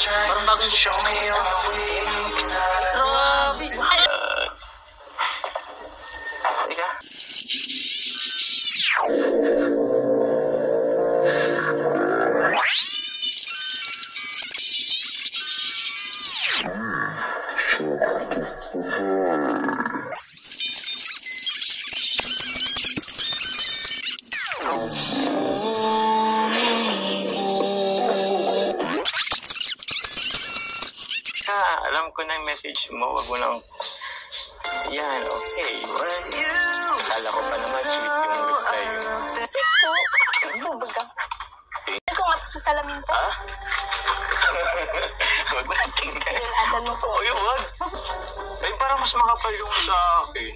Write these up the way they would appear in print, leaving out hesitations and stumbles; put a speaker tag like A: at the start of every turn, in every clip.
A: Parang bagong show me on the week. Grabe. Teka. Alam ko na yung message mo, wag mo lang yan, okay. Kala ko pa naman sweet yung reply mo.
B: Sweet po? Ano ba ka? Ano ko nga po sa salamin po?
A: Ha? Wag ba tingnan?
B: Pinulatan mo po.
A: Oo, wag. Ay, parang mas makapal yung sa akin.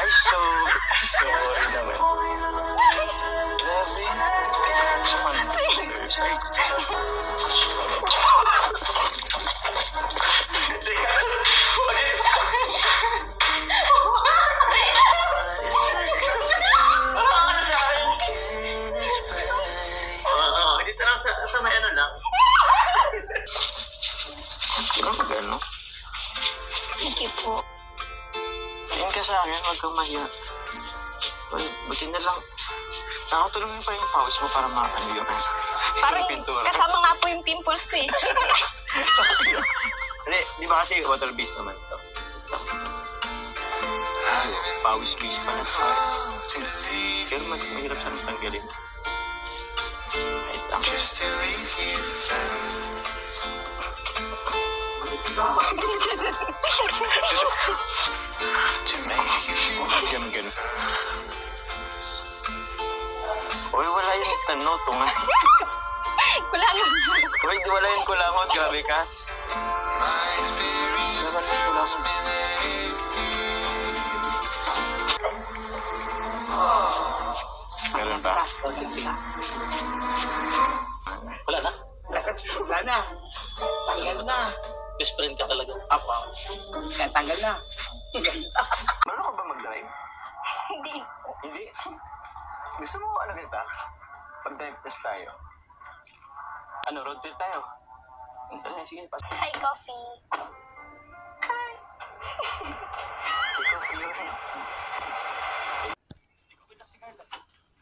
A: Ay, sorry naman. Grabe. Ay, dito lang sa may ano lang. Ano ba gano?
B: Thank you po.
A: Tingin ka sa akin, huwag kang mahiya. Buti na lang. Nakatulong mo pa yung pawis mo para makakano yung
B: Parang
A: pintura.
B: kasama nga po yung pimples ko eh.
A: Hindi, di ba kasi water-based naman ito? Pawis based pa na ito. Pero mahirap sa tanggalin. Wait lang. Ganun. Uy, wala yung ano, tunga.
B: Kulangan.
A: Uy, wala yung kulangot. Grabe ka. Wala yung kulangot. Meron ba? Wala na?
C: Wala na. Tanggal na.
A: Best friend ka talaga.
C: Apa. Tanggal na.
A: Marunong ka ba mag-drive?
B: Hindi po.
A: Hindi. Gusto mo ano kita? Pag-drive test tayo. Ano, road trip tayo? Sige, pas.
B: Hi, coffee. Hi.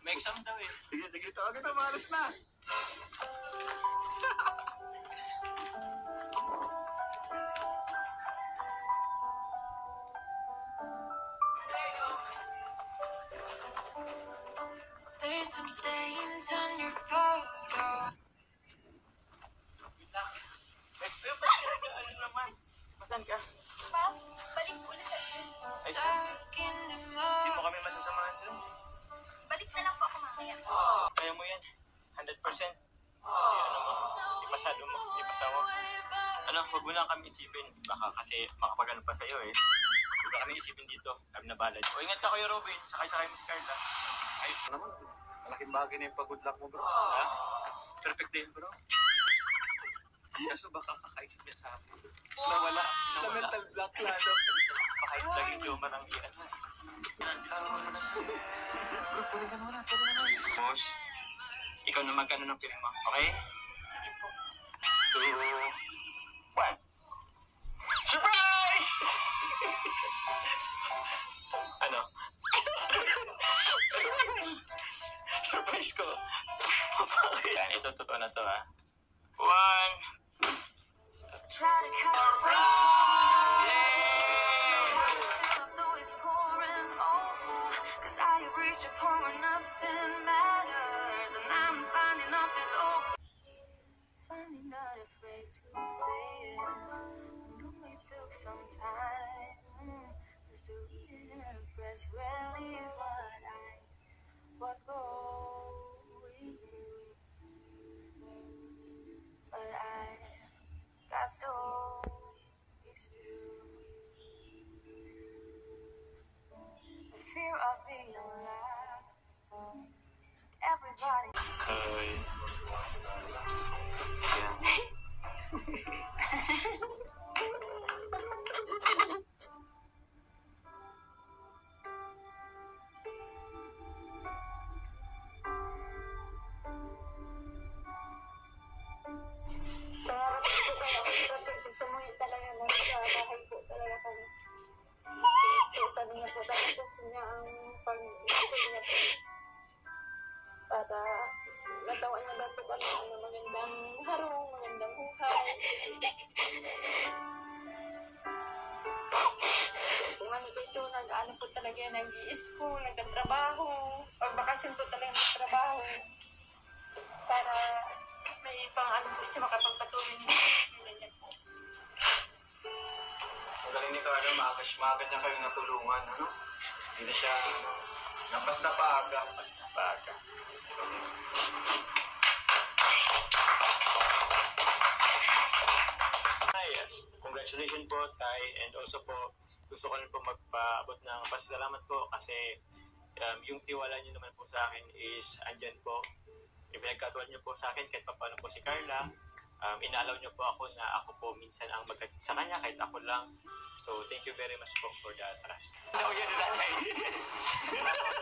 A: May exam daw eh. Sige. Tawagin na, maalas na.
D: There's some stains on your photo.
A: Ano naman? Masan ka?
B: Pa, balik po ulit sa
A: Ay,
D: Stuck in the
A: hindi
D: mud.
A: mo kami masasamahan doon.
B: Balik na lang po ako mamaya.
A: Kaya mo yan. 100%. Ano mo? Ipasa mo. Ano, huwag mo lang kami isipin. Baka kasi makapagano pa sa'yo eh. Huwag na kami isipin dito. Kami na balad. O ingat ka kayo, Robin. Sakay-sakay mo si Carla. Ayos na naman. Malaking bagay na yung pag-good luck mo, bro. Ha? Perfect day, bro. Kaso baka kakaisip niya sa akin. Nawala. Na mental block lalo. Baka laging luma ng iyan. Bro, pwede ka naman. Boss, ikaw na magkano ng piling mo, okay? 2, 1. Surprise! Ano? Surprise ko. Yan, ito totoo na to ha. 1.
D: Try to catch a break. Though it's pouring over, 'cause I have reached a point where nothing matters, and I'm signing off this open. Finally not afraid to say it. Knew it took some time. Just to read it in a press release what I was going through, but I got stories too. The fear of being last. Everybody.
A: Ay. Yan.
B: ano po talaga yan, nag-i-school, nagtatrabaho. Pag bakasyon po talaga nagtrabaho. Para may pang ano po siya makapagpatuloy niya sa niya po.
E: Ang galing ni Carla, maaga niya kayo natulungan, ano? Hindi na siya, napas na paaga.
A: Hi, congratulations po, Tay, and also po, gusto ko rin po magpaabot ng pasasalamat po kasi yung tiwala niyo naman po sa akin is andyan po. Ipinagkatuan niyo po sa akin kahit paano po si Carla. Inaalaw niyo po ako na ako po minsan ang magkakit sa kanya kahit ako lang. So, thank you very much po for the trust. Ano yan na Tay?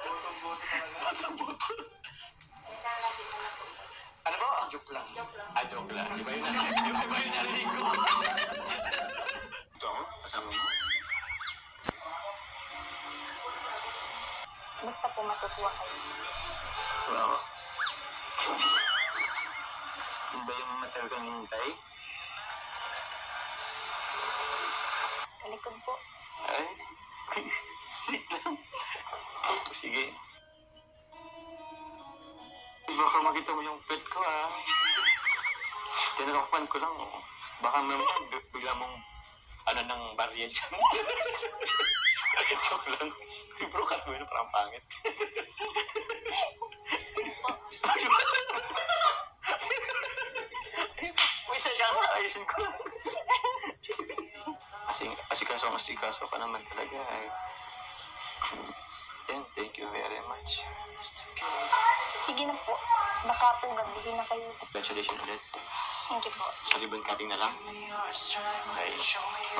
E: Botong-boto talaga.
A: Ano po?
E: Joke lang.
A: Joke lang. Iba yun narinig ko. Ito ako? Kasama mo?
B: Basta po matutuwa kayo.
A: Wow. Yun ba yung matagal kang hintay?
B: Sa likod po.
A: Ay, wait lang. Sige. Baka makita mo yung pet ko, ah. Tinarapan ko lang, oh. Baka naman, bigla mong ano ng barya dyan. Joke lang. Bro, kat mo yun, parang pangit. Wait, teka nga, ayusin ko. Asikaso ka naman talaga, eh. Then, thank you very much.
B: Sige na po. Baka po gabihin na kayo.
A: Congratulations ulit.
B: Thank you po.
A: Sa ribbon cutting na lang. Okay.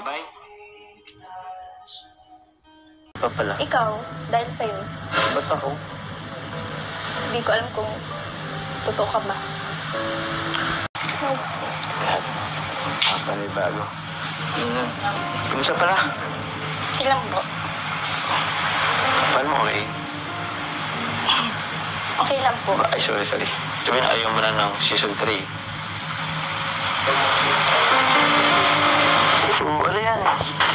A: Bye-bye. Ikaw pala.
B: Ikaw, dahil sa'yo,
A: Basta ako.
B: hindi ko alam kung totoo ka ba. No.
A: Panibago. Kumusta pala?
B: Ilang po.
A: Paano mo okay?
B: Okay lang po.
A: Ay, sorry. Sabihin na ayaw mo na ng season 3. Ano yan?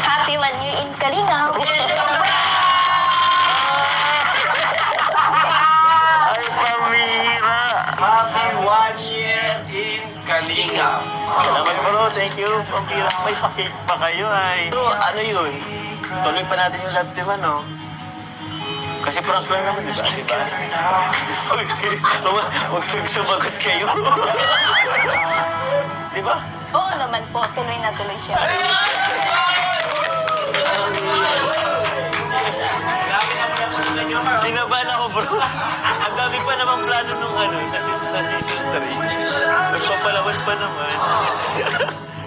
B: Happy 1 year in Kalinga.
A: Ay, pamira!
E: Happy 1 year in Kalinga.
A: Salamat bro, thank you. Pamira, may pakik pa kayo ay. So, ano yun? Tuloy pa natin yung love team, ano? Kasi prank lang naman, diba? Uy, huwag sumagot kayo. Diba?
B: Oo naman po, tuloy na tuloy siya.
A: Sinabahan ako bro. Ang dami pa namang plano nung ano, sa season 3. Magpapalawan pa naman.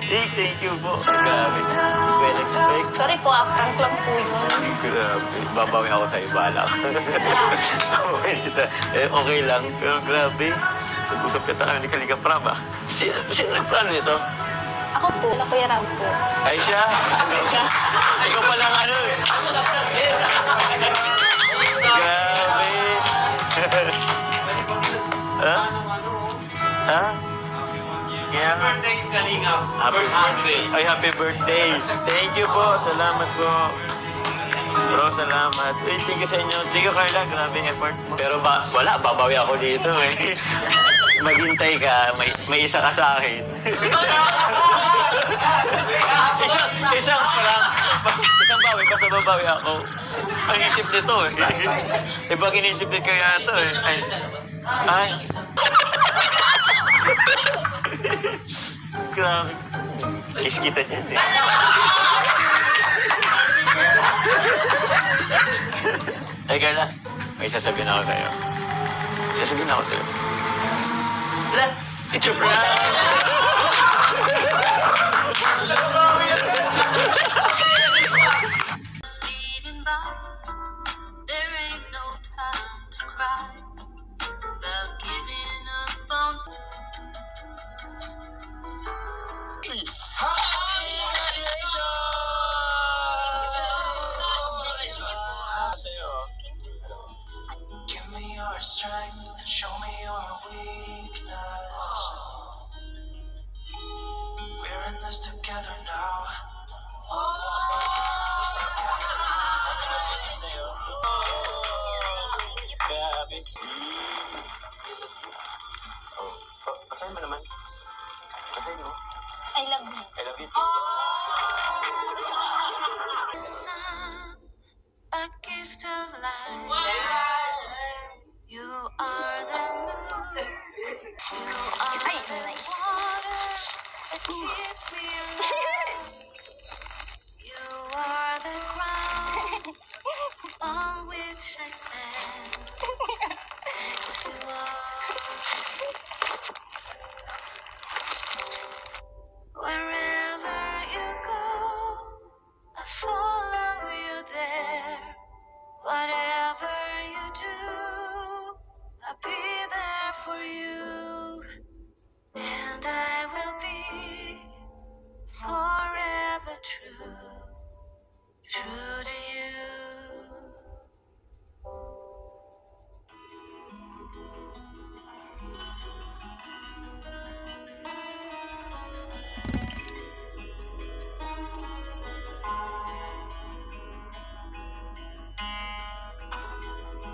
A: Hey, thank you po. Grabe. Well expect.
B: Sorry po, prank lang po yun.
A: Grabe. Babawi ako sa iba lang. Okay lang. Pero grabe. Nag-usap ka sa akin ni Kalinga Prab ah. Sino nagplano nito?
B: Ako po, na Kuya Ram po.
A: Ay siya? Ikaw palang ano eh. Grabe. Ha? Ha? Kaya
E: Birthday Kalinga.
A: happy birthday. Ay, happy birthday. Thank you po. Salamat po. Bro, salamat. Uy, thank you sa inyo. Thank you, Carla. Grabe effort mo. Pero wala, babawi ako dito eh. Maghintay ka. May isa ka sa akin. Isang prank. Isang bawi, basta babawi ako. Ang isip nito eh. Ibang inisip ni kaya ito eh. Ay. Grabe. Kiss kita dyan eh. Ay, Carla. May sasabihin ako sa'yo. Sasabihin ako sa'yo. Wala. It's your prank.
D: Speeding by, there ain't no time to cry about giving up on.
F: Give me your strength and show me your weakness. We're in this together now. This together now.
A: Basahin mo naman. Basahin mo.
B: I love you.
A: I love you.
D: Sun, a gift of light. You are the moon. You are the water that keeps me alive. You are the ground on which I stand. Yes, you are. Wherever you go, I follow you there. Whatever you do, I'll be there for you. And I will be forever true, true to you.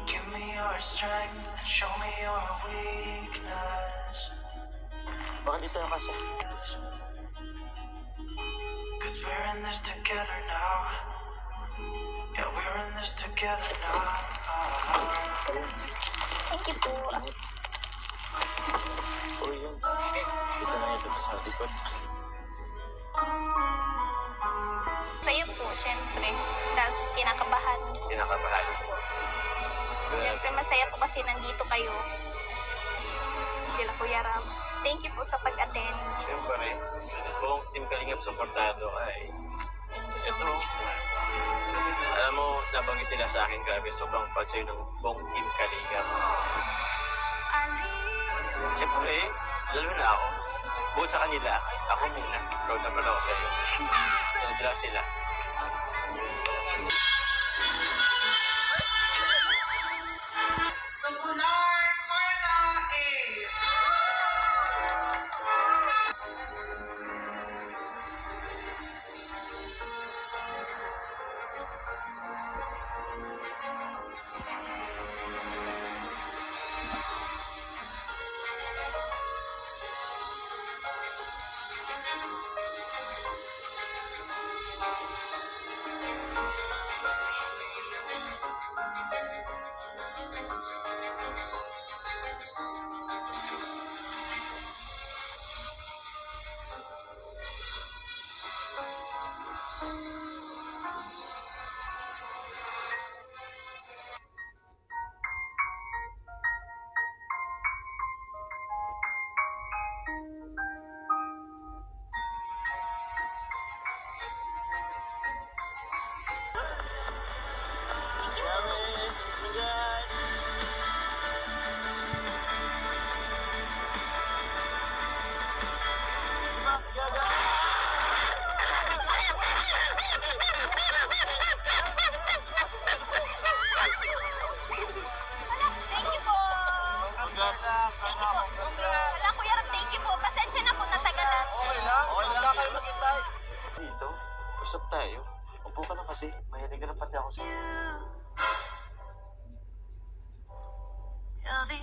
F: Give me your strength and show me your weakness.
A: Bakit dito yung kasa?
F: Cause we're in this together now. Yeah, we're in this together now.
B: Thank you po.
A: Uy, yun. Dito na ito sa likod.
B: Sa'yo po, syempre. Tapos kinakabahan.
A: Kinakabahan.
B: Syempre masaya po kasi nandito kayo. Sila Kuya Ram. Thank you po sa pag-attend.
A: Siyempre, buong Team Kalingap supportado ay ito. Alam mo, nabanggit nila sa akin, grabe, sobrang proud sa'yo ng buong Team Kalingap. Siyempre, lalo na ako. Bukod sa kanila, ako muna. Proud naman ako sa'yo. Sunod lang sila.
G: Tubular Carla A.
B: Thank you po. Wala, Kuya Ram, thank you po. Pasensya na po natagalan.
E: Okay lang kayo maghintay.
A: Dito, usap tayo. Upo ka na kasi. Mahilig na pati ako sa'yo.
D: You're the